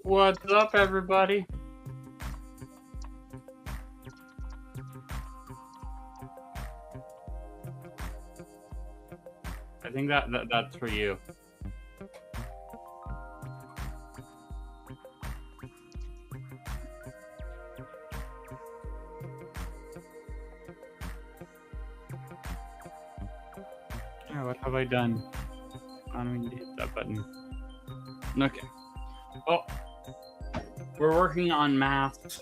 What's up, everybody? I think that's for you. Oh, what have I done? I don't mean to hit that button. Okay. Well, we're working on masks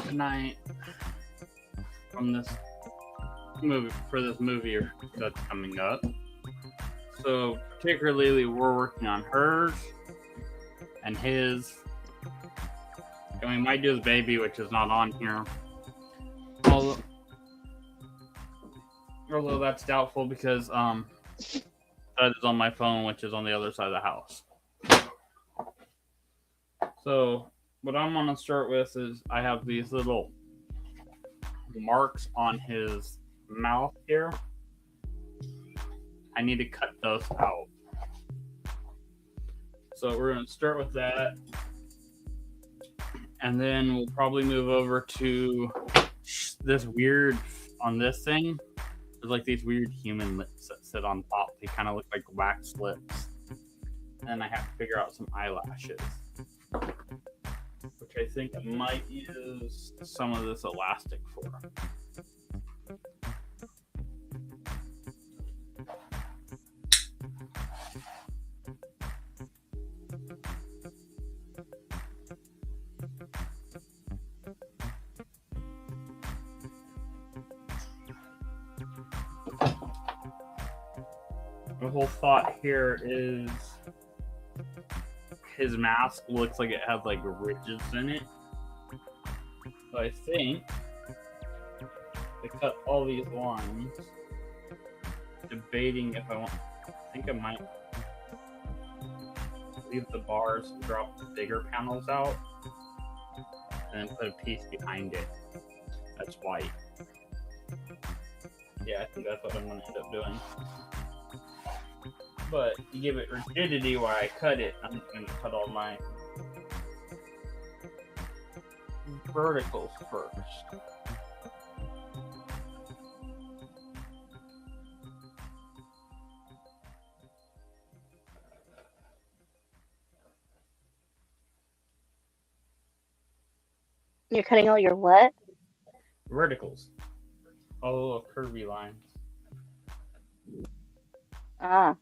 tonight from this movie that's coming up. So particularly, we're working on hers and his, and we might do his baby, which is not on here. Although that's doubtful because that is on my phone, which is on the other side of the house. So what I'm gonna start with is I have these little marks on his mouth here. I need to cut those out. So we're gonna start with that, and then we'll probably move over to this weird on this thing. There's like these weird human lips that sit on top. They kind of look like wax lips. And I have to figure out some eyelashes, which I think I might use some of this elastic for. The whole thought here is his mask looks like it has like ridges in it. So I think to cut all these lines, debating if I think I might leave the bars and drop the bigger panels out and then put a piece behind it that's white. Yeah, I think that's what I'm going to end up doing. But to give it rigidity while I cut it, I'm going to cut all my verticals first. You're cutting all your what? Verticals. All the little curvy lines. Ah.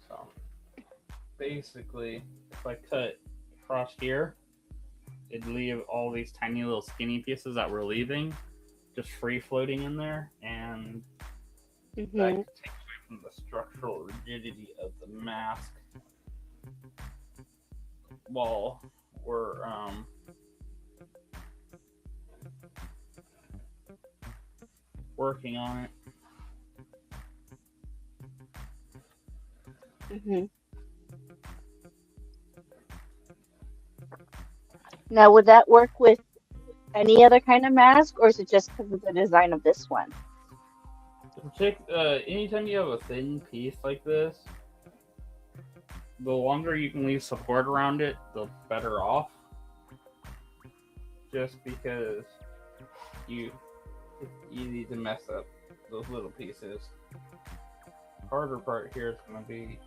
So, basically, if I cut across here, it'd leave all these tiny little skinny pieces that we're leaving just free floating in there, and that could take away from the structural rigidity of the mask while we're working on it. Now, would that work with any other kind of mask, or is it just because of the design of this one? Anytime you have a thin piece like this, the longer you can leave support around it, the better off. Just because it's easy to mess up those little pieces. The harder part here is going to be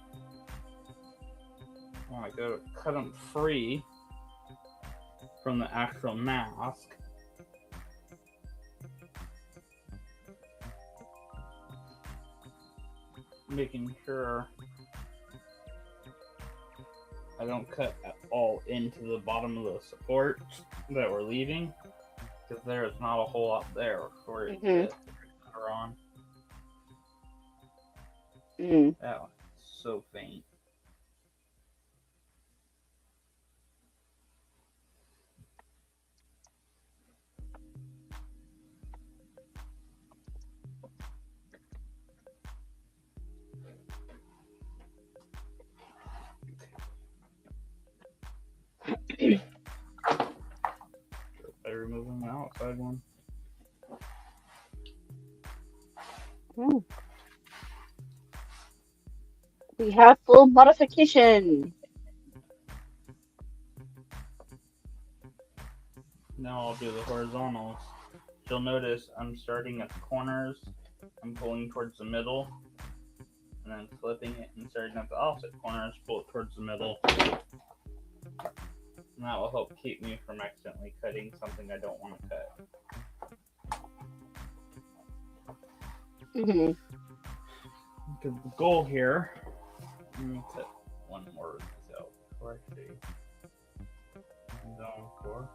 when I go to cut them free from the actual mask. Making sure I don't cut at all into the bottom of the support that we're leaving, because there is not a whole lot there for it to cut on. That one's so faint. Better removing the outside one. We have full modification. Now I'll do the horizontals. You'll notice I'm starting at the corners, I'm pulling towards the middle, and then flipping it and starting at the opposite corners, pull it towards the middle. And that will help keep me from accidentally cutting something I don't want to cut. Mm-hmm. Because the goal here, let me put one more out before I see. Zone 4.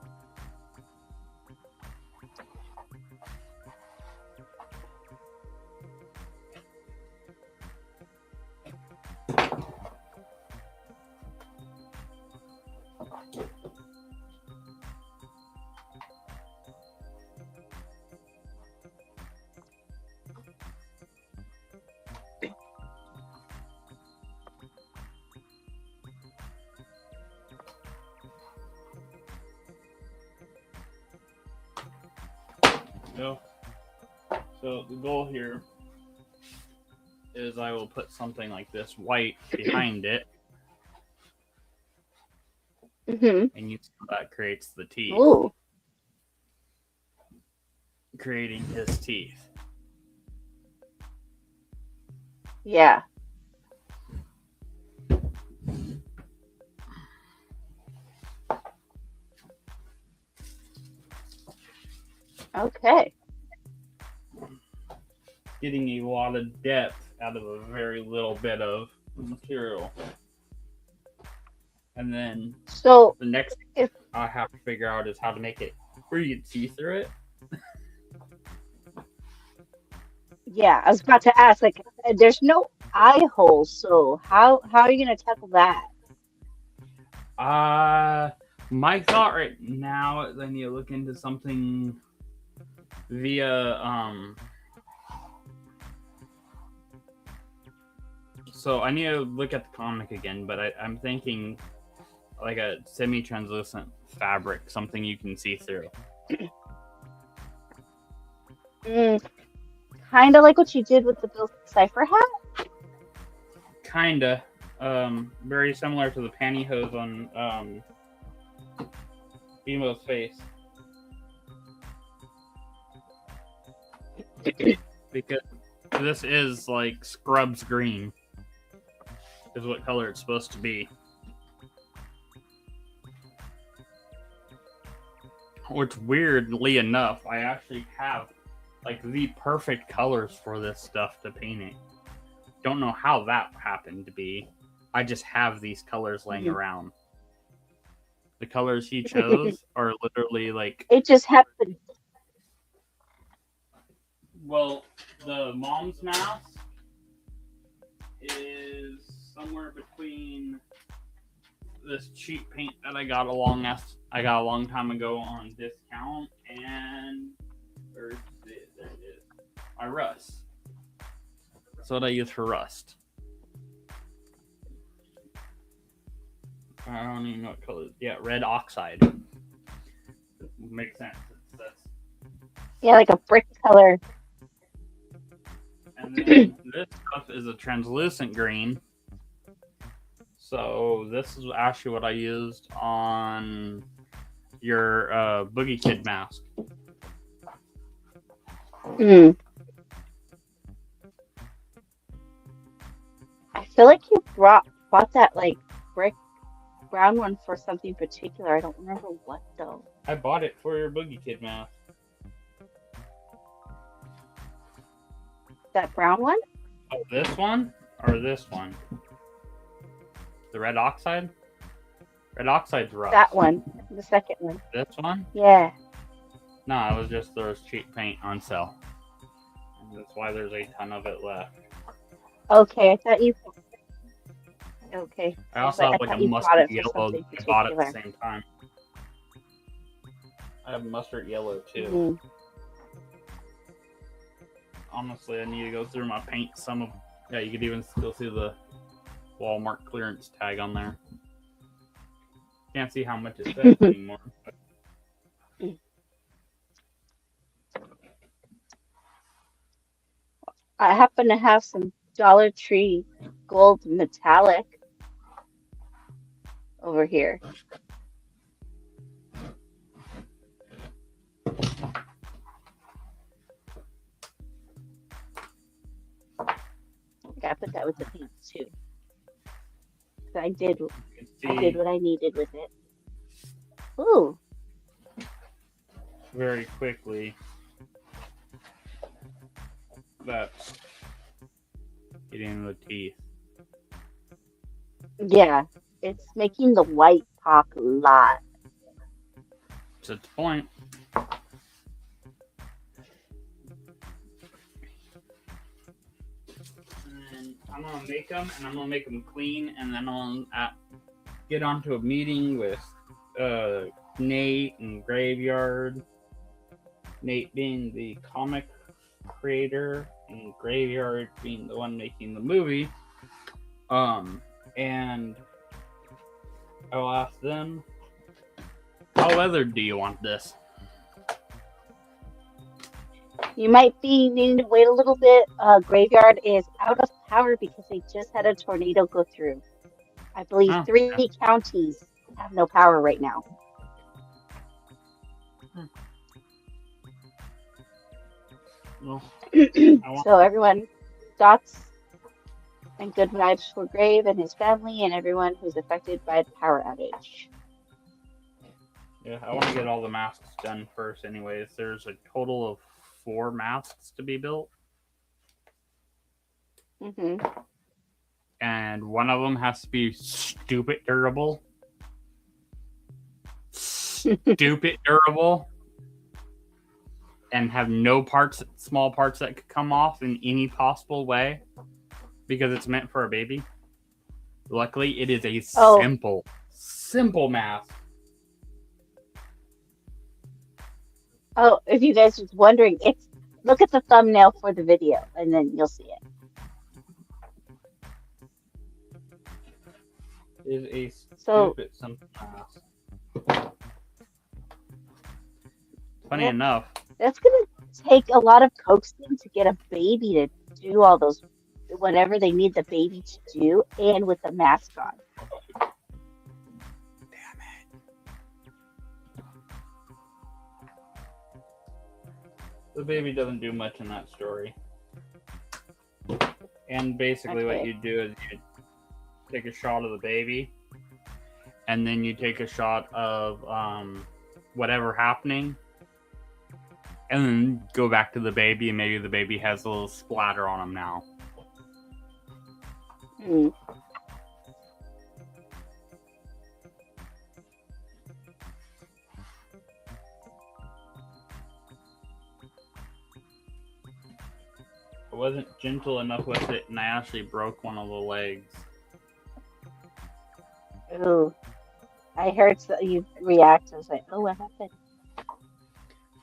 So the goal here is I will put something like this white behind it, Mm-hmm. and that creates the teeth. Ooh. Creating his teeth. Yeah. Okay. Getting a lot of depth out of a very little bit of material. And then So the next thing I have to figure out is how to make it where you can see through it. yeah, I was about to ask, like, there's no eye holes, so how are you gonna tackle that? My thought right now is I need to look into something via so I need to look at the comic again, but I'm thinking like a semi-translucent fabric, something you can see through. Kind of like what you did with the Bill Cipher hat? Kinda. Very similar to the pantyhose on Emo's face. Because this is like Scrubs green, is what color it's supposed to be. Which, weirdly enough, I actually have like the perfect colors for this stuff to paint it. Don't know how that happened to be. I just have these colors laying around. The colors he chose are literally like... It just happened. Well, the mom's mask is somewhere between this cheap paint that I got a long time ago on discount and there it is. My rust. That's what I use for rust. I don't even know what color. Yeah, red oxide. Makes sense. Yeah, like a brick color. And then this stuff is a translucent green. So this is actually what I used on your Boogie Kid mask. I feel like you bought that like brick brown one for something particular. I don't remember what though. I bought it for your Boogie Kid mask. That brown one? Oh, this one or this one? The red oxide? Red oxide's rough. That one. The second one. This one? Yeah. No, it was just there was cheap paint on sale. And that's why there's a ton of it left. Okay, I thought you... Okay. I also have like a mustard yellow I bought at the same time. I have mustard yellow too. Honestly, I need to go through my paint. Yeah, you could even still see the Walmart clearance tag on there. Can't see how much it says anymore. But... I happen to have some Dollar Tree gold metallic over here. I put that with the pants too. I did what I needed with it. Ooh. Very quickly. That's getting the teeth. Yeah, it's making the white pop a lot. That's the point. And I'm gonna make them, and I'm gonna make them clean, and then I'll get onto a meeting with Nate and Graveyard. Nate being the comic creator, and Graveyard being the one making the movie. And I'll ask them, how weathered do you want this? You might be needing to wait a little bit. Graveyard is out of power because they just had a tornado go through. I believe 3 counties have no power right now. Well, so everyone, thoughts and good vibes for Grave and his family and everyone who's affected by the power outage. Yeah, I want to get all the masks done first anyways. There's a total of 4 masks to be built. Mm-hmm. And one of them has to be stupid durable. Stupid durable. And have no parts, small parts that could come off in any possible way. Because it's meant for a baby. Luckily, it is a simple mask. Oh, if you guys are wondering, look at the thumbnail for the video, and then you'll see it. It is a stupid simple mask. Funny enough. That's going to take a lot of coaxing to get a baby to do all those, whatever they need the baby to do, and with the mask on. Damn it. The baby doesn't do much in that story. And basically what you do is you take a shot of the baby, and then you take a shot of whatever happening, and then go back to the baby, and maybe the baby has a little splatter on him now. Mm. I wasn't gentle enough with it, and I actually broke one of the legs. Ooh. I heard you react. I was like, oh, what happened?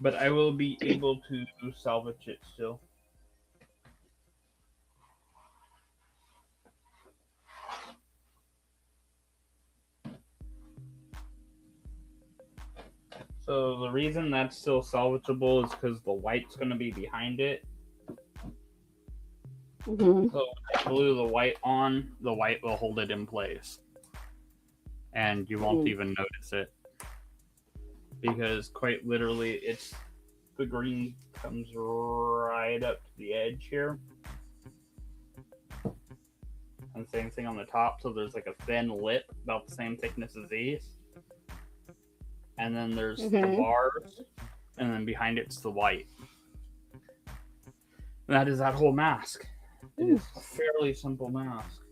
But I will be able to salvage it still. So the reason that's still salvageable is because the white's going to be behind it. Mm-hmm. So when I glue the white on, the white will hold it in place. And you won't even notice it. Because quite literally, the green comes right up to the edge here. And same thing on the top, so there's like a thin lip about the same thickness as these. And then there's the bars, and then behind it's the white. And that is that whole mask. It is a fairly simple mask.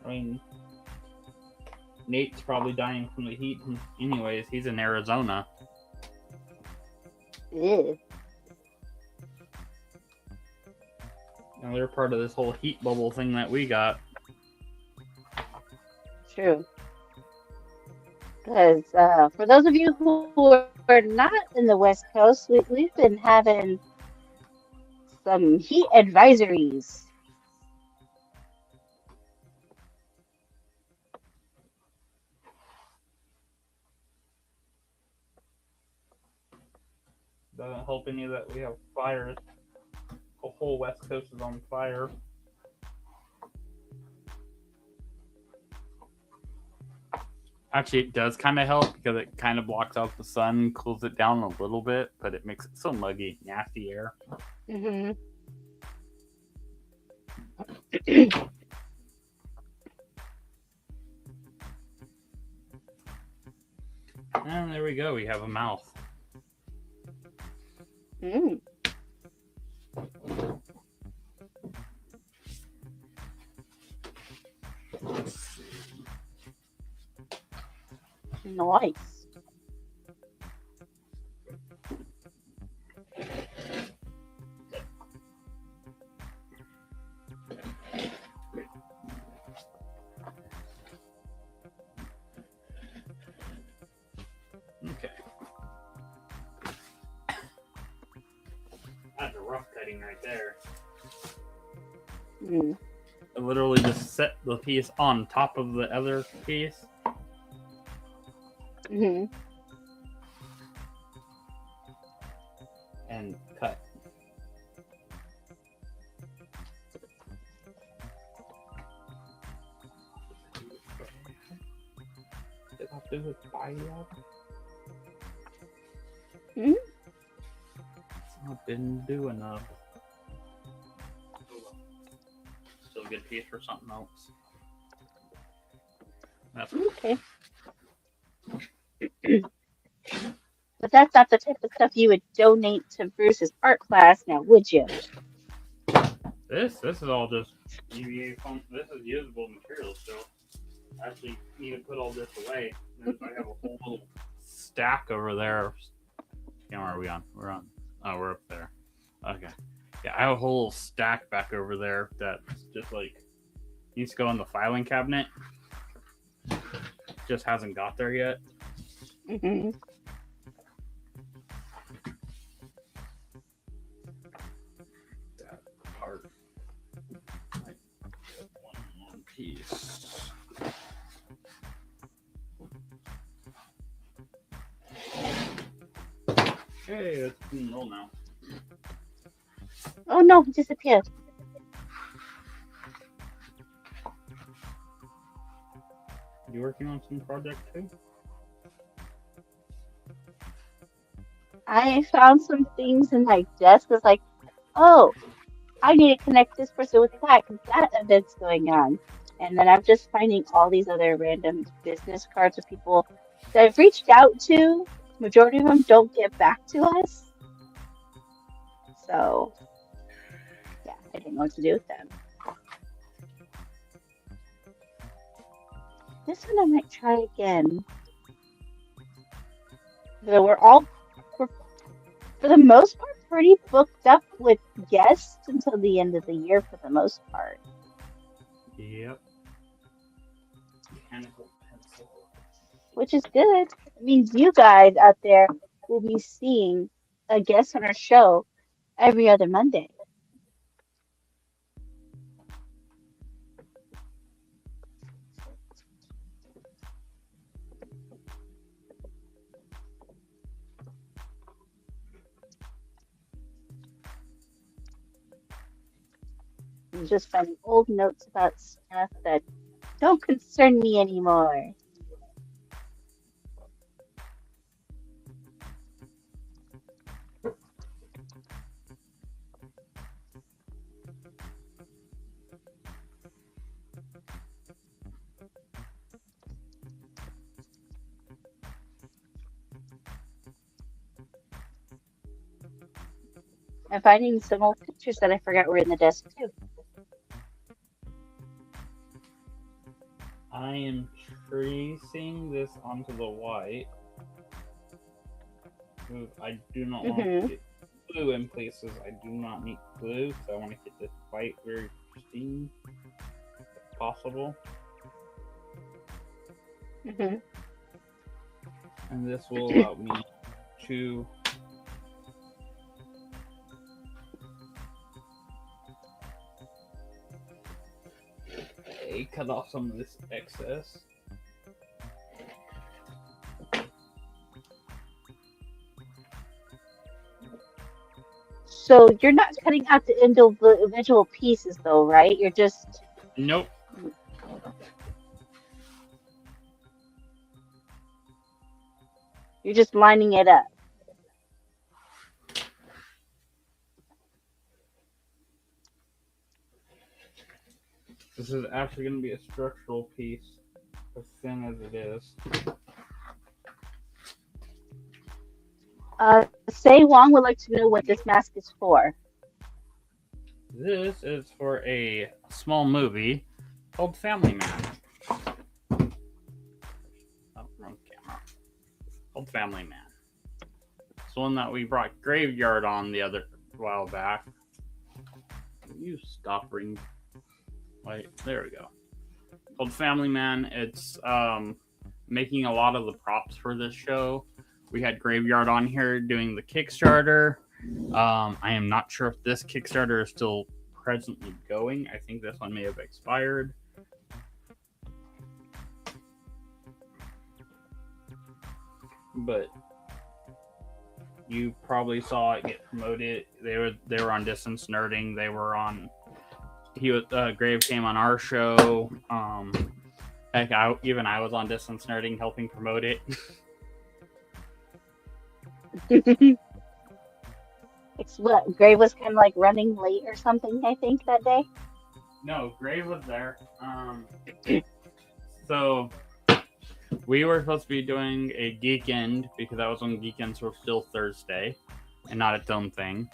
I mean, Nate's probably dying from the heat anyways. He's in Arizona. Ew. And they're part of this whole heat bubble thing that we got. True. Because for those of you who are not in the West Coast, we've been having some heat advisories. Doesn't help any that we have fires. The whole West Coast is on fire. Actually, it does kind of help because it kind of blocks out the sun, cools it down a little bit, but it makes it so muggy, nasty air. Mm-hmm. And there we go. We have a mouth. Mm. Nice. Okay. That's a rough cutting right there. Mm. I literally just set the piece on top of the other piece. Mm-hmm. And cut. Did I do it by yet? Mm-hmm. I didn't do enough. Still a good piece for something else. That's Okay. But that's not the type of stuff you would donate to Bruce's art class, now would you? This is all just UVA foam. This is usable material still. I actually need to put all this away. I have a whole little stack over there. Camera, are we on? We're on. Oh, we're up there. Okay. Yeah, I have a whole little stack back over there that's just like needs to go in the filing cabinet. Just hasn't got there yet. Mm-hmm. That part. Like one piece. Okay, it's in roll now. Oh no, he disappeared. You working on some project too? I found some things in my desk. I was like, oh, I need to connect this person with that because that event's going on. And then I'm just finding all these other random business cards of people that I've reached out to. Majority of them don't get back to us. So, yeah, I didn't know what to do with them. This one I might try again. So we're for the most part, pretty booked up with guests until the end of the year for the most part. Yep. Mechanical pencil. Which is good. It means you guys out there will be seeing a guest on our show every other Monday. I'm just finding old notes about stuff that don't concern me anymore. I'm finding some old pictures that I forgot were in the desk too. I am tracing this onto the white. I do not want to get glue in places. I do not need glue, so I want to get this white very pristine if possible. Mm-hmm. And this will allow me to cut off some of this excess. So you're not cutting out the individual pieces, though, right? Nope. You're just lining it up. This is actually going to be a structural piece, as thin as it is. Say Wong would like to know what this mask is for. This is for a small movie called Family Man. Oh, wrong camera. Called Family Man. It's one that we brought Graveyard on the other while back. You stop ring. Wait, there we go. Called Family Man. It's making a lot of the props for this show. We had Graveyard on here doing the Kickstarter. I am not sure if this Kickstarter is still presently going. I think this one may have expired. But you probably saw it get promoted. They were on Distance Nerding. They were on. Grave came on our show. Heck, I was on Distance Nerding helping promote it. It's what Grave was kind of like running late or something, I think, that day. No, Grave was there. So we were supposed to be doing a Geekend because that was when Geekends were still Thursday and not its own thing.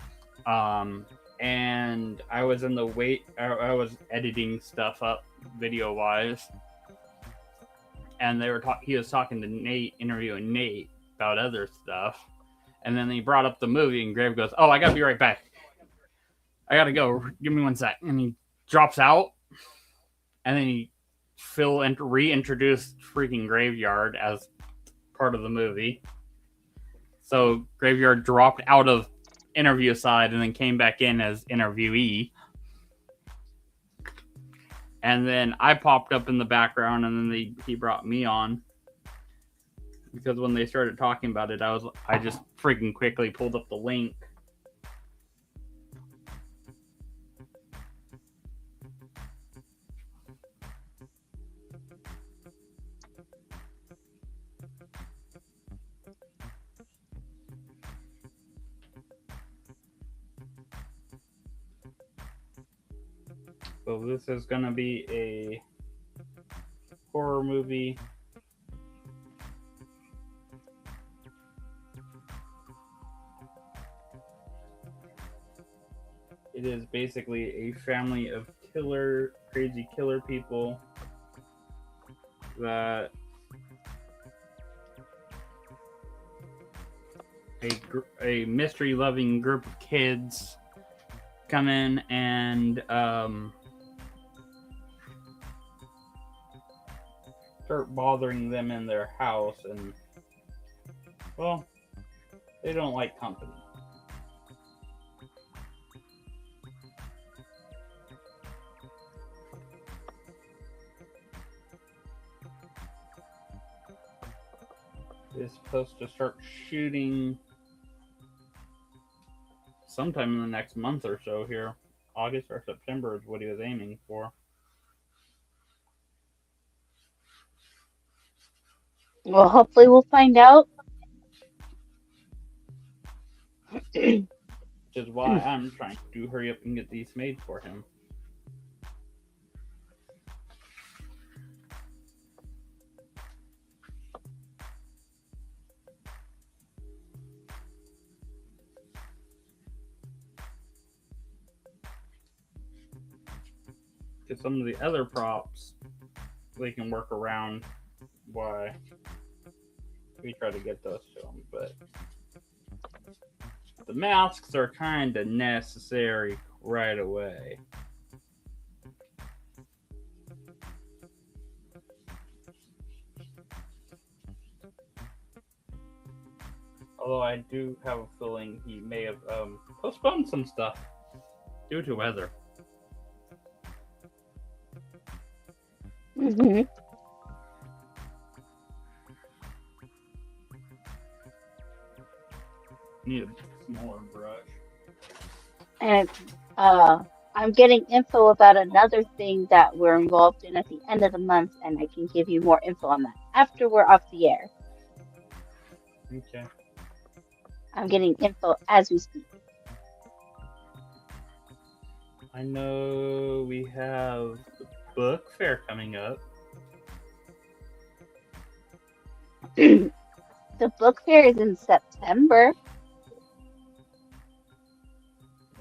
And I was in the I was editing stuff up video wise, and he was talking to Nate, interviewing Nate about other stuff. And then he brought up the movie, and Grave goes, "Oh, I gotta be right back. I gotta go. Give me 1 sec." And he drops out, and then he reintroduced freaking Graveyard as part of the movie. So Graveyard dropped out of interview side and then came back in as interviewee. And then I popped up in the background, and then he brought me on. Because when they started talking about it, I just freaking quickly pulled up the link. So this is going to be a horror movie. It is basically a family of crazy killer people that a mystery-loving group of kids come in and start bothering them in their house, and well, they don't like company. Is supposed to start shooting sometime in the next month or so here. August or September is what he was aiming for. Well, hopefully we'll find out. Which is why I'm trying to hurry up and get these made for him. Because some of the other props, they can work around why we try to get those to them, but the masks are kind of necessary right away. Although I do have a feeling he may have postponed some stuff due to weather. Hmm. Need a smaller brush. And I'm getting info about another thing that we're involved in at the end of the month, and I can give you more info on that after we're off the air. Okay. I'm getting info as we speak. I know we have the book fair coming up. The book fair is in September,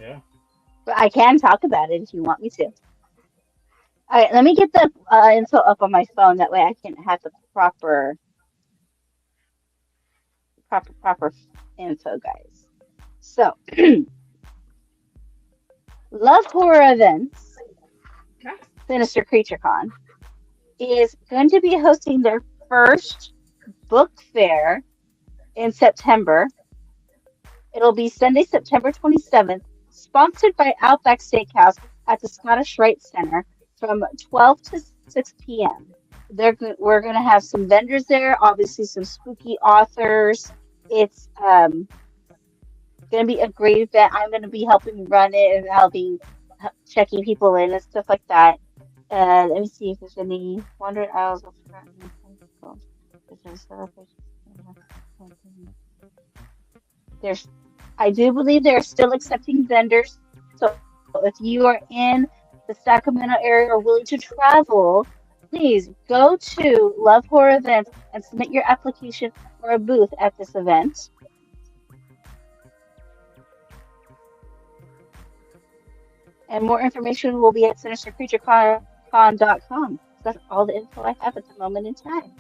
Yeah. but I can talk about it if you want me to. All right, let me get the info up on my phone. That way I can have the proper info, guys. So, Love Horror Events, Sinister Creature Con, is going to be hosting their first book fair in September. It'll be Sunday, September 27th, sponsored by Outback Steakhouse at the Scottish Rite Center from 12 to 6 p.m. We're going to have some vendors there, obviously some spooky authors. It's going to be a great event. I'm going to be helping run it and checking people in and stuff like that. Let me see if there's any Wandering Isles of I do believe they're still accepting vendors. So if you are in the Sacramento area or willing to travel, please go to Love Horror Events and submit your application for a booth at this event. And more information will be at sinistercreaturecon.com. That's all the info I have at the moment in time.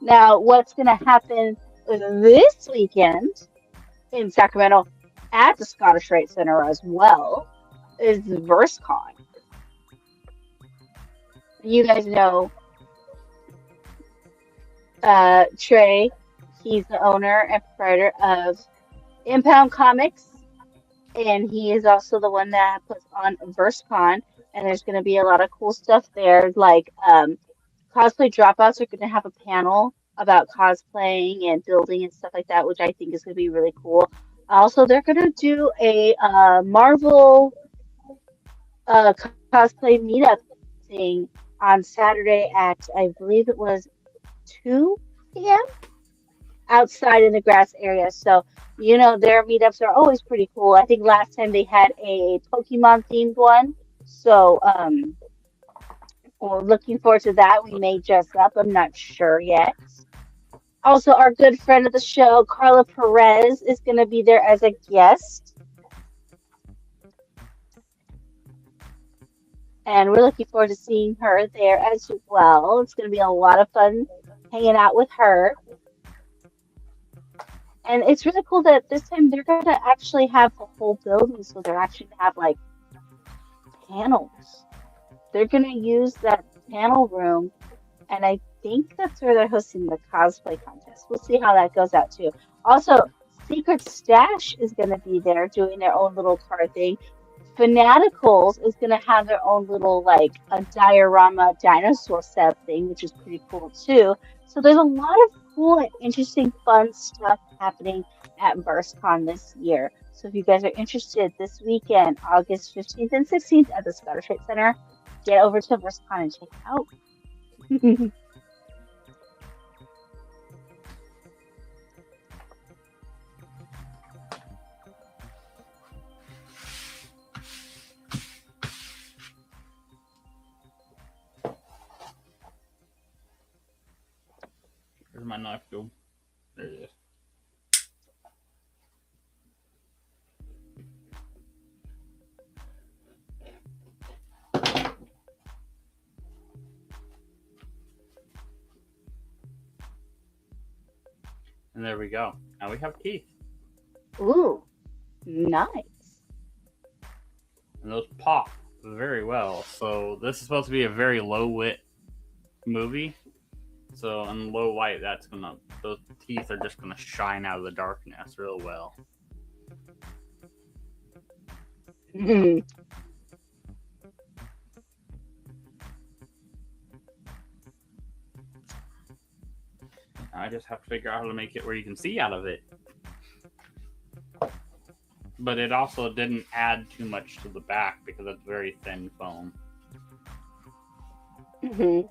Now, what's going to happen this weekend in Sacramento at the Scottish Rite Center as well is VerseCon. You guys know Trey. He's the owner and proprietor of Impound Comics, and he is also the one that puts on VerseCon. And there's going to be a lot of cool stuff there, like Cosplay Dropouts are going to have a panel about cosplaying and building and stuff like that, which I think is going to be really cool. Also, they're going to do a Marvel cosplay meetup thing on Saturday at, I believe it was 2 p.m. outside in the grass area. So, their meetups are always pretty cool. I think last time they had a Pokemon themed one. So, we're looking forward to that. We may dress up. I'm not sure yet. Also, our good friend of the show, Carla Perez, is going to be there as a guest. And we're looking forward to seeing her there as well. It's going to be a lot of fun hanging out with her. And it's really cool that this time they're going to actually have the whole building. So they're actually going to have like panels. They're going to use that panel room, and I think that's where they're hosting the cosplay contest. We'll see how that goes out too. Also, Secret Stash is going to be there doing their own little card thing. Fanaticals is going to have their own little like a diorama dinosaur set thing, which is pretty cool too. So there's a lot of cool and interesting fun stuff happening at VerseCon this year. So if you guys are interested this weekend, August 15th and 16th at the Scottish Rite Center, get over to VerseCon and check it out. Where's my knife go? There it is. And there we go. Now we have teeth. Ooh, nice. And those pop very well. So this is supposed to be a very low wit movie. So in low light, those teeth are just gonna shine out of the darkness real well. Mhm. I just have to figure out how to make it where you can see out of it. But it also didn't add too much to the back because it's very thin foam. Mhm.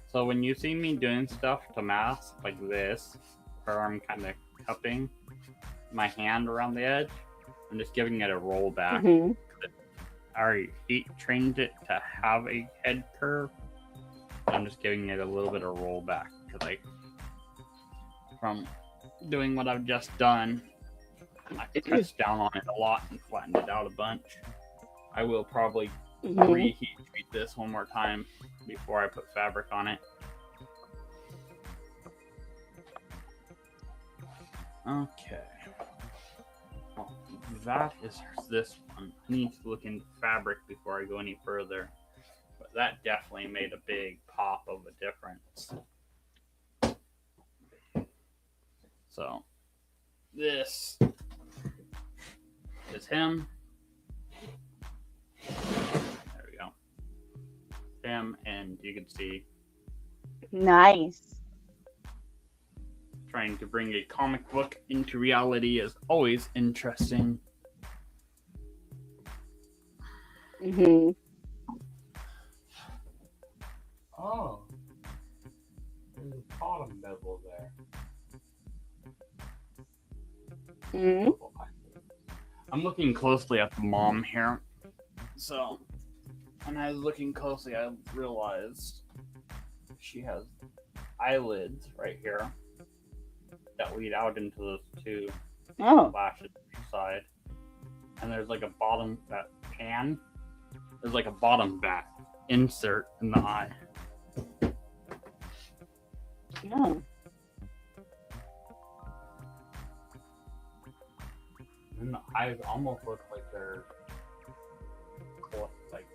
So when you see me doing stuff to mask like this, where I'm kind of cupping my hand around the edge, I'm just giving it a roll back. Mhm. I already trained it to have a head curve. I'm just giving it a little bit of roll back because from doing what I've just done, I pressed down on it a lot and flattened it out a bunch. I will probably Mhm. reheat treat this one more time before I put fabric on it. Okay. Well, that is this one. I need to look into fabric before I go any further. But that definitely made a big pop of a difference. So, this is him. There we go. Him, and you can see Nice. trying to bring a comic book into reality is always interesting. Mhm. Oh, there's a bottom bevel there. Mhm. I'm looking closely at the mom here. So, when I was looking closely, I realized she has eyelids right here that lead out into those two Oh. lashes side. And there's like a bottom, that pan, there's like a bottom back insert in the eye. Oh. And the eyes almost look like they're like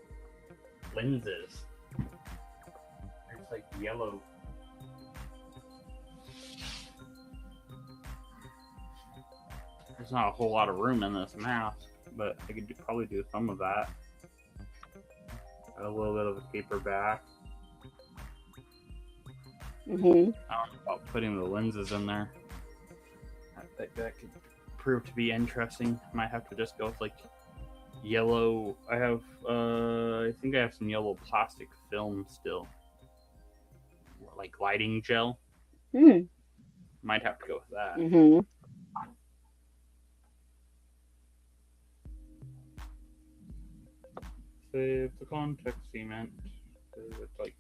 lenses. They're just like yellow. There's not a whole lot of room in this mask, but I could probably do some of that. A little bit of a taper back. Mhm. I don't know about putting the lenses in there. I think that could prove to be interesting. Might have to just go with like yellow. I think I have some yellow plastic film still, like lighting gel. Mhm. Might have to go with that. Mhm. Save the contact cement. It's like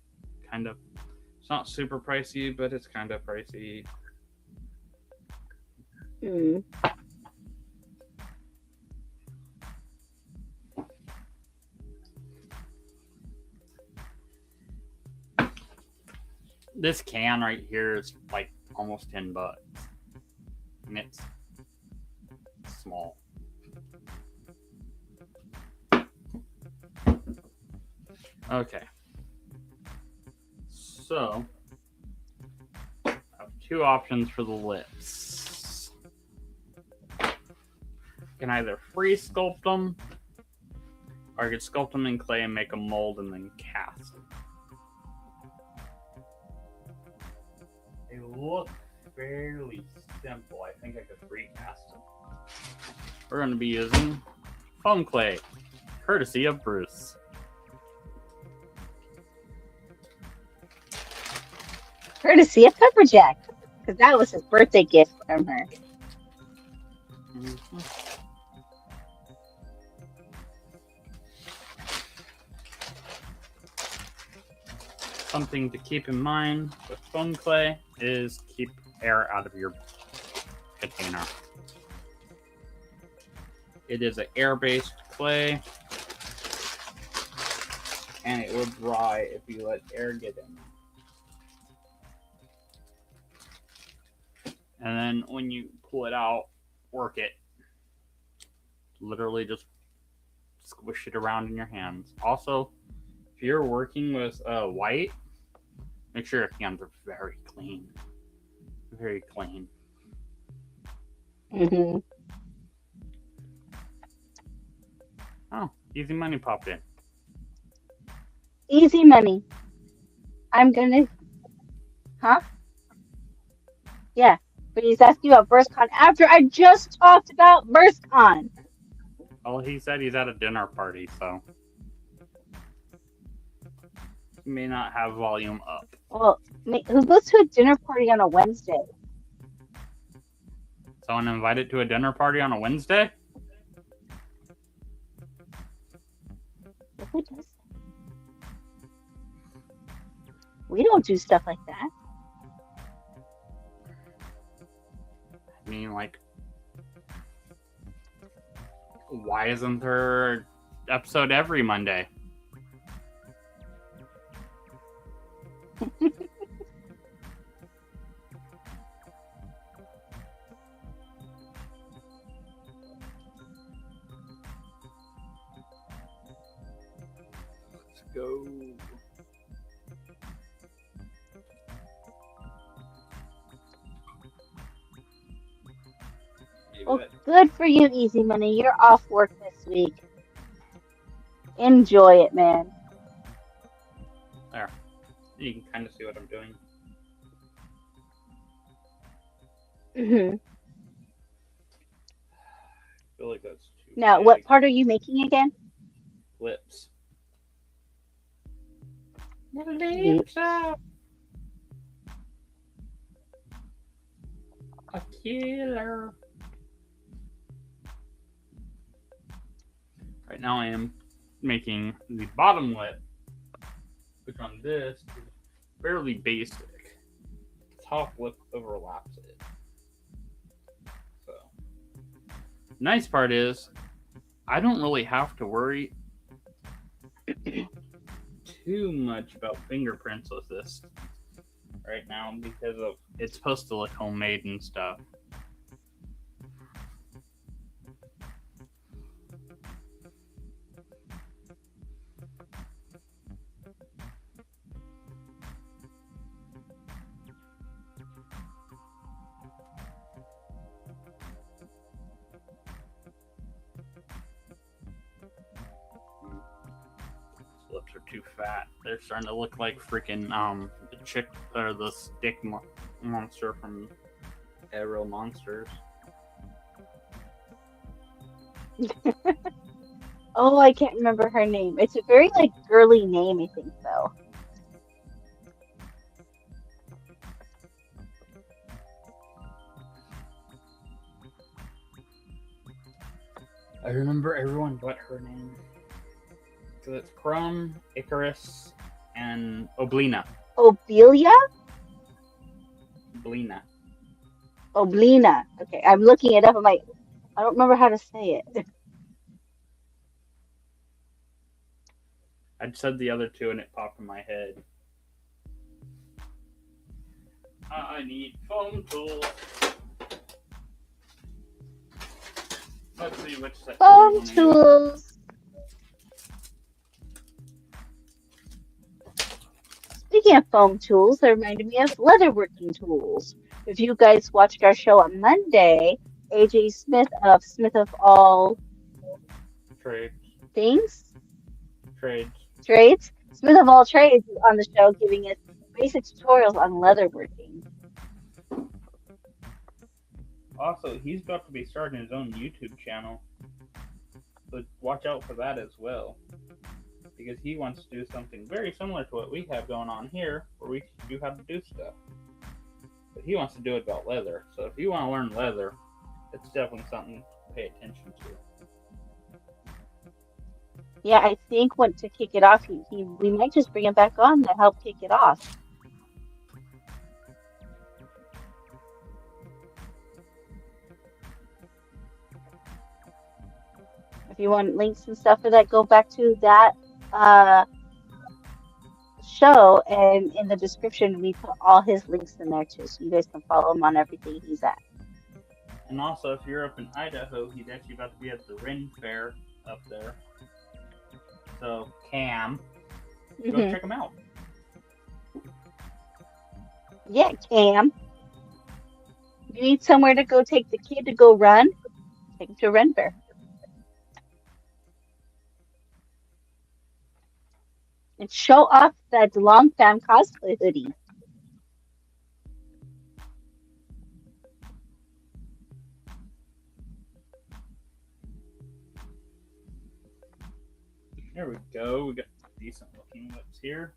kind of. It's not super pricey, but it's kind of pricey. Mhm. This can right here is like almost $10, and it's small. Okay. So, I have two options for the lips. I can either free sculpt them, or I could sculpt them in clay and make a mold and then cast them. They look fairly simple. I think I could recast them. We're going to be using foam clay, courtesy of Bruce. Courtesy of Pepperjack, because that was his birthday gift from her. Mm-hmm. Something to keep in mind with foam clay is keep air out of your container. It is an air-based clay, and it will dry if you let air get in. And then when you pull it out, work it. Literally just squish it around in your hands. Also, if if you're working with white, make sure your hands are very clean. Very clean. Mm-hmm. Oh, Easy Money popped in. Easy Money. I'm gonna... Huh? Yeah. But he's asking about BurstCon after I just talked about BurstCon. Well, he said he's at a dinner party, so he may not have volume up. Well, who goes to a dinner party on a Wednesday? Someone invited to a dinner party on a Wednesday? Who does that? We don't do stuff like that. I mean, like, why isn't there an episode every Monday? Let's go. Well, good for you, Easy Money. You're off work this week. Enjoy it, man. There. You can kind of see what I'm doing. Mm-hmm. I feel like that's too Now, big. what part are you making again? Lips. Lips. A killer. Right now I am making the bottom lip, which on this is fairly basic. The top lip overlaps it. So, nice part is I don't really have to worry too much about fingerprints with this right now because of it's supposed to look homemade and stuff. Lips are too fat. They're starting to look like freaking the chick or the stick monster from Aerial Monsters. Oh, I can't remember her name. It's a very like girly name, I think, though. I remember everyone but her name. So it's Crumb, Icarus, and Oblina. Obelia? Oblina. Oblina. Okay, I'm looking it up. I'm like, I don't remember how to say it. I'd said the other two and it popped in my head. I need foam tools. Let's see which set. Foam tools. Speaking of foam tools, that reminded me of leatherworking tools. If you guys watched our show on Monday, AJ Smith of All Trades. Things? Trades. Smith of All Trades is on the show giving us basic tutorials on leatherworking. Also, he's about to be starting his own YouTube channel. So watch out for that as well. Because he wants to do something very similar to what we have going on here, where we teach you how to do stuff. But he wants to do it about leather. So if you want to learn leather, it's definitely something to pay attention to. Yeah, I think to kick it off, we might just bring him back on to help kick it off. If you want links and stuff for that, go back to that show, and in the description we put all his links in there too, so you guys can follow him on everything he's at. And also, if you're up in Idaho, he's actually about to be at the Ren Fair up there. So, Cam, Go Mhm. check them out. Yeah, Cam. You need somewhere to go take the kid to go run? Take him to Renver. And show off that Long Fam cosplay hoodie. There we go. We got decent looking lips here.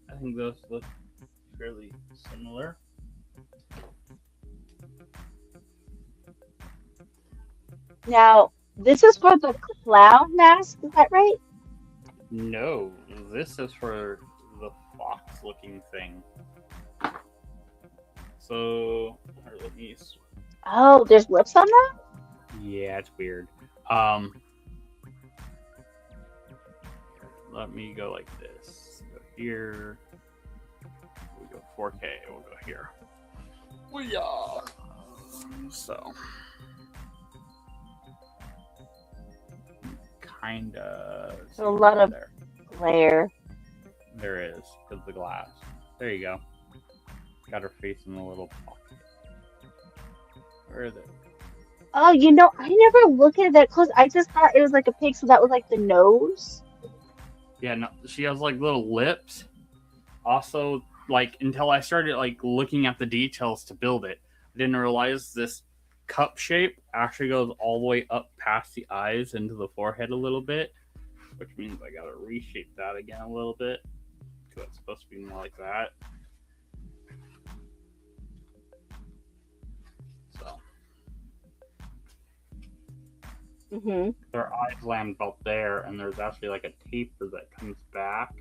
I think those look fairly similar. Now, this is for the clown mask, is that right? No, this is for the fox looking thing. So, let me. Oh, there's lips on that? Yeah, it's weird. Let me go like this. Go here. We go 4K. We'll go here. Yeah. So, kinda. So a lot of there. glare. There is because of the glass. There you go. Got her face in the little pocket. Where is it? Oh, I never looked at that close. I just thought it was like a pig, so that was like the nose. Yeah, no, she has like little lips. Also, like until I started like looking at the details to build it, I didn't realize this cup shape actually goes all the way up past the eyes into the forehead a little bit, which means I gotta reshape that again a little bit because it's supposed to be more like that. So their eyes land about there, and there's actually like a taper that comes back,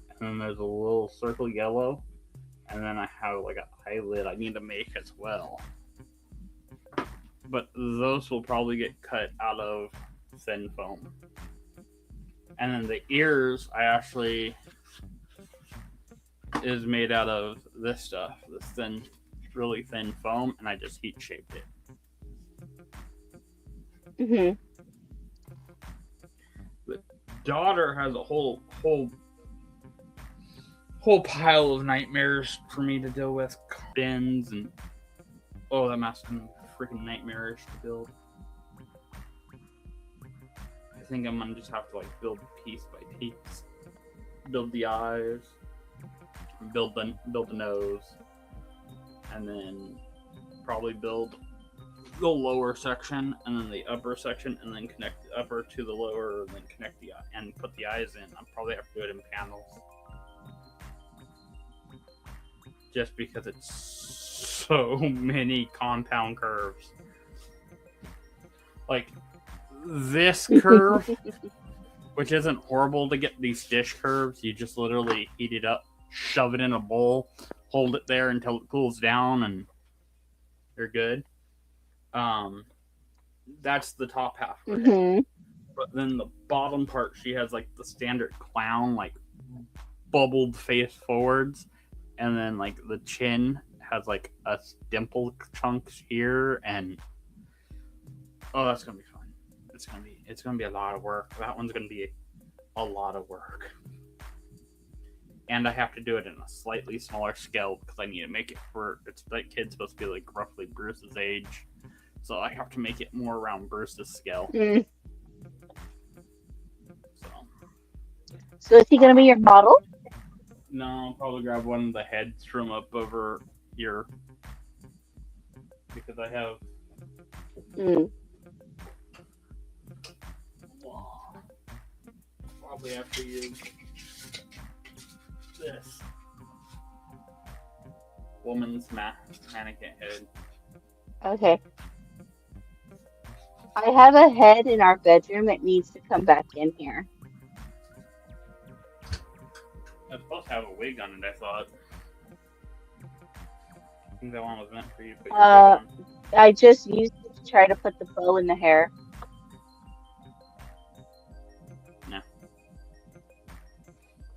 and then there's a little circle yellow, and then I have like an eyelid I need to make as well. But those will probably get cut out of thin foam. And then the ears, I actually is made out of this stuff, this thin, really thin foam, and I just heat shaped it. The daughter has a whole pile of nightmares for me to deal with, bins and that mask is freaking nightmarish to build. I think I'm gonna just have to like build piece by piece, build the eyes, build the nose, and then probably build the lower section and then the upper section, and then connect the upper to the lower, and then connect the eye and put the eyes in. I'll probably have to do it in panels, just because it's so many compound curves. Like this curve, which isn't horrible to get these dish curves. You just literally heat it up, shove it in a bowl, hold it there until it cools down, and you're good. That's the top half. But then the bottom part, she has like the standard clown, like bubbled face forwards, and then like the chin has like a dimple chunks here, and that's gonna be fun. It's gonna be a lot of work. That one's gonna be a lot of work, and I have to do it in a slightly smaller scale because I need to make it for it's like kid's supposed to be like roughly Bruce's age, so I have to make it more around Bruce's scale. So is he gonna be your model? No, I'll probably grab one of the heads from up over here because I have. Probably have to use this woman's mannequin head. Okay. I have a head in our bedroom that needs to come back in here. I was supposed to have a wig on it, I thought. think that one was meant for you, but you're Uh, good on. I just used it to try to put the bow in the hair. No.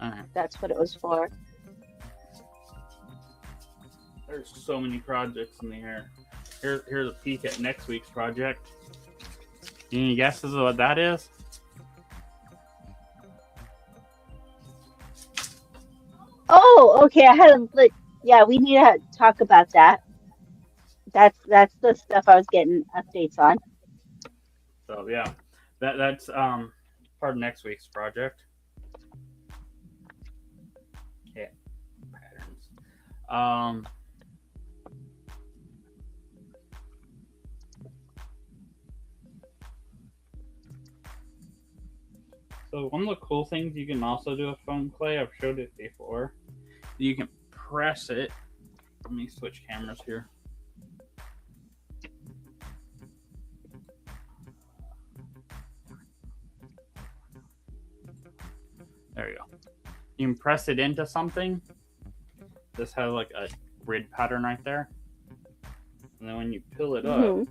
Alright. That's what it was for. There's so many projects in the air. Here's a peek at next week's project. Any guesses of what that is? Oh, okay. I had a look. Yeah, we need to talk about that. That's the stuff I was getting updates on. So yeah, that's part of next week's project. Yeah, patterns. So one of the cool things you can also do with foam clay, I've showed it before. You can press it. Let me switch cameras here. There you go. You can press it into something. This has like a grid pattern right there. And then when you pull it up, Mhm.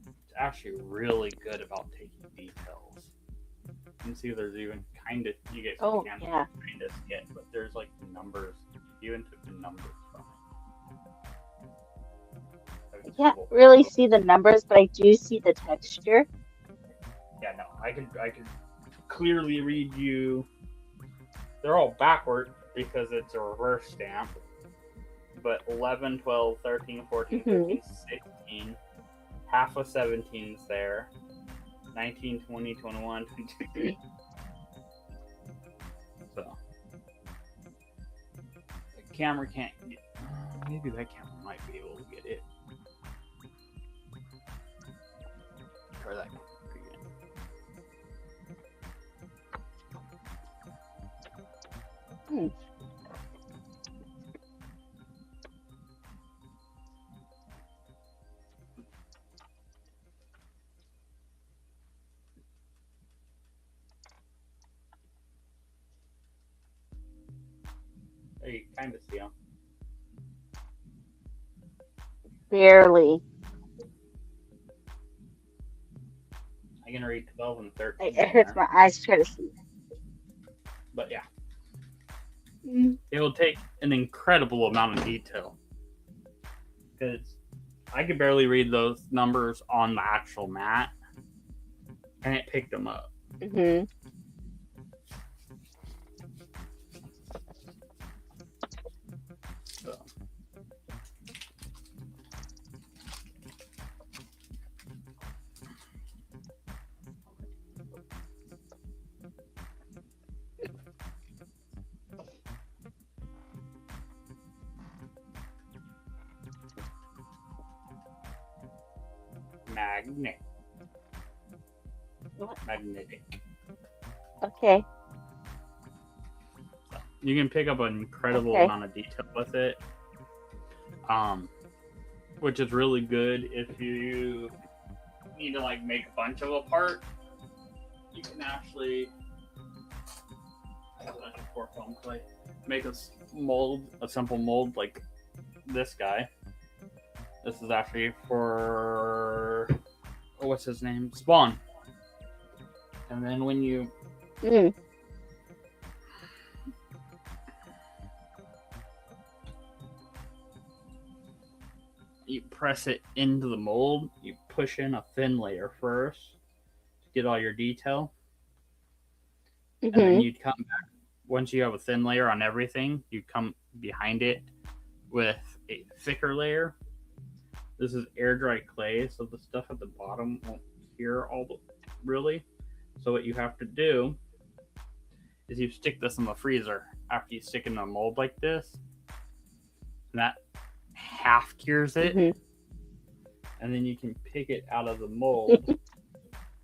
it's actually really good about taking details. You can see there's even kind of, you guys Oh, can't yeah. kind of see it, but there's like numbers. You even took the numbers from it. I can't really see the numbers, but I do see the texture. Yeah, no, I could clearly read you. They're all backward because it's a reverse stamp. But 11, 12, 13, 14, 15, 16, half of 17's there. 19, 20, 21, 22. So, the camera can't get. Maybe that camera might be able to get it. Try that again. There you kind of see them. Barely. I can read 12 and 13. It hurts my eyes to try to see. But yeah, Mm. it will take an incredible amount of detail. Because I could barely read those numbers on the actual mat, and it picked them up. Mhm. So. Magnet. What? Magnetic. Okay. You can pick up an incredible Okay. amount of detail with it. Which is really good if you need to like make a bunch of a part. You can actually pour foam clay. Make a mold, a simple mold like this guy. This is actually for what's his name? Spawn. And then when you Mm. you press it into the mold, you push in a thin layer first to get all your detail. And then Mhm. you'd come back once you have a thin layer on everything, you come behind it with a thicker layer. This is air dry clay, so the stuff at the bottom won't cure all the really. So what you have to do is you stick this in the freezer after you stick it in a mold like this. And that half cures it. Mhm. And then you can pick it out of the mold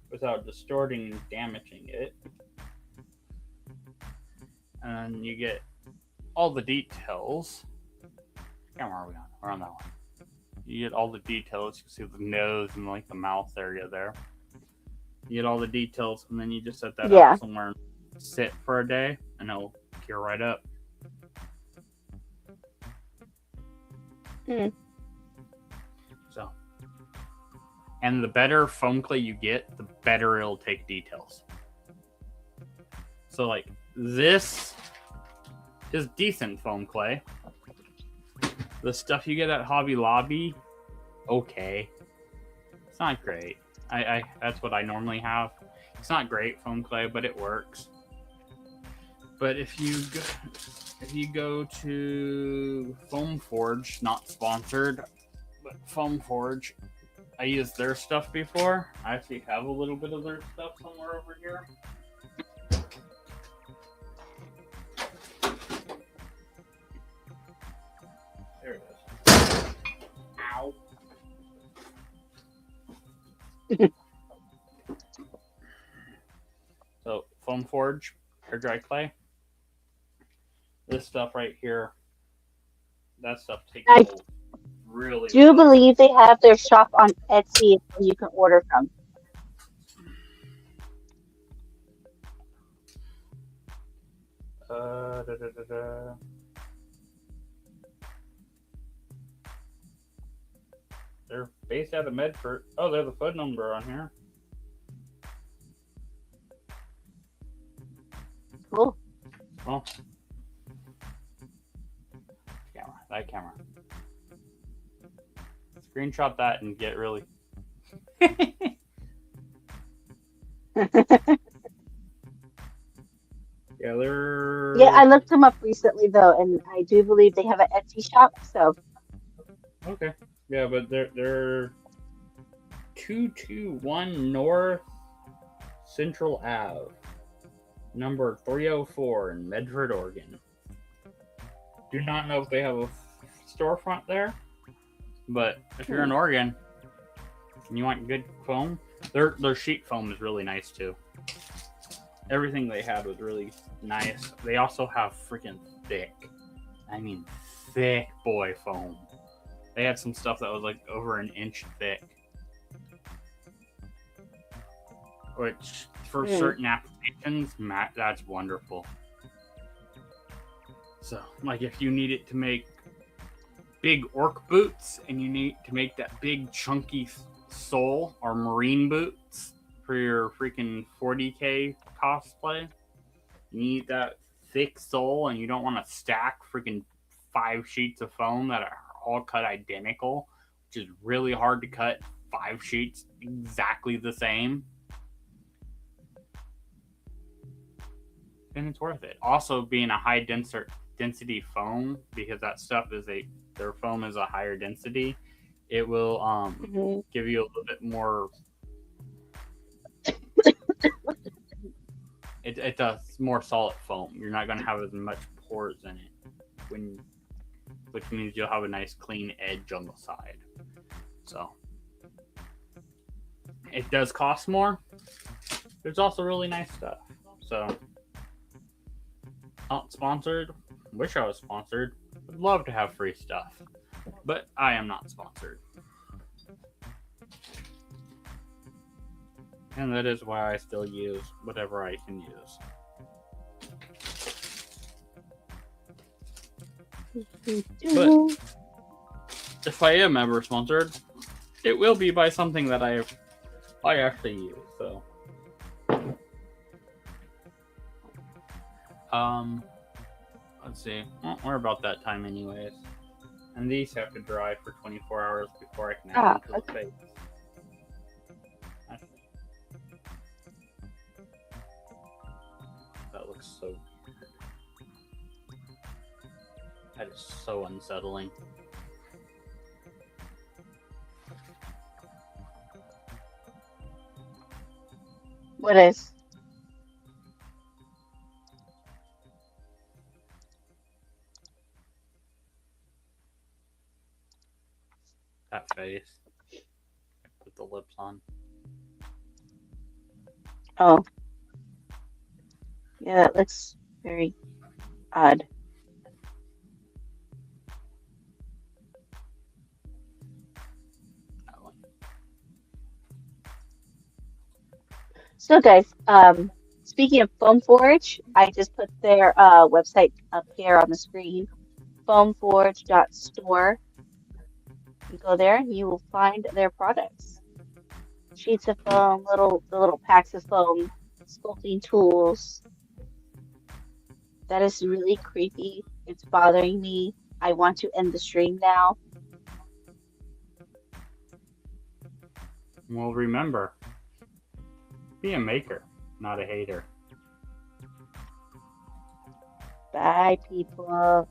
without distorting and damaging it. And you get all the details. Where are we on? We're on that one. You get all the details. You can see the nose and like the mouth area there. You get all the details, and then you just set that Yeah. up somewhere and sit for a day, and it'll cure right up. Hmm. So, and the better foam clay you get, the better it'll take details. So, like, this is decent foam clay. The stuff you get at Hobby Lobby, okay. It's not great. I that's what I normally have. It's not great foam clay, but it works. But if you go to Foam Forge, not sponsored, but Foam Forge, I used their stuff before. I actually have a little bit of their stuff somewhere over here. There it is. Ow. So, Foam Forge, air dry clay. This stuff right here, that stuff takes I really do well. believe they have their shop on Etsy that you can order from. They're based out of Medford. Oh, there's a phone number on here. Cool. Well, that camera. Screenshot that and get really. Yeah, they're. Yeah, I looked them up recently though, and I do believe they have an Etsy shop. So Okay. Yeah, but they're 221 North Central Ave, number 304 in Medford, Oregon. Do not know if they have a storefront there, but if you're in Oregon and you want good foam, their sheet foam is really nice too. Everything they had was really nice. They also have freaking thick, I mean thick boy foam. They had some stuff that was like over an inch thick, which for certain applications, that's wonderful. So, like if you need it to make big orc boots and you need to make that big chunky sole or marine boots for your freaking 40K cosplay, you need that thick sole and you don't want to stack freaking 5 sheets of foam that are all cut identical, which is really hard to cut 5 sheets exactly the same. And it's worth it. Also, being a high density foam, because that stuff is their foam is a higher density, it will give you a little bit more. It does more solid foam. You're not going to have as much pores in it, which means you'll have a nice clean edge on the side. So it does cost more. There's also really nice stuff. So not sponsored. Wish I was sponsored. Would love to have free stuff, but I am not sponsored. And that is why I still use whatever I can use. But if I am ever sponsored, it will be by something that I actually use. So, let's see. Well, we're about that time, anyways. And these have to dry for 24 hours before I can add them to the face. That looks so weird. That is so unsettling. What is? That face. Put the lips on. Oh. Yeah, that looks very odd. That one. So guys, speaking of Foam Forge, I just put their website up here on the screen, foamforge.store. You go there, you will find their products. Sheets of foam, the little packs of foam, sculpting tools. That is really creepy. It's bothering me. I want to end the stream now. Well, remember, be a maker, not a hater. Bye, people.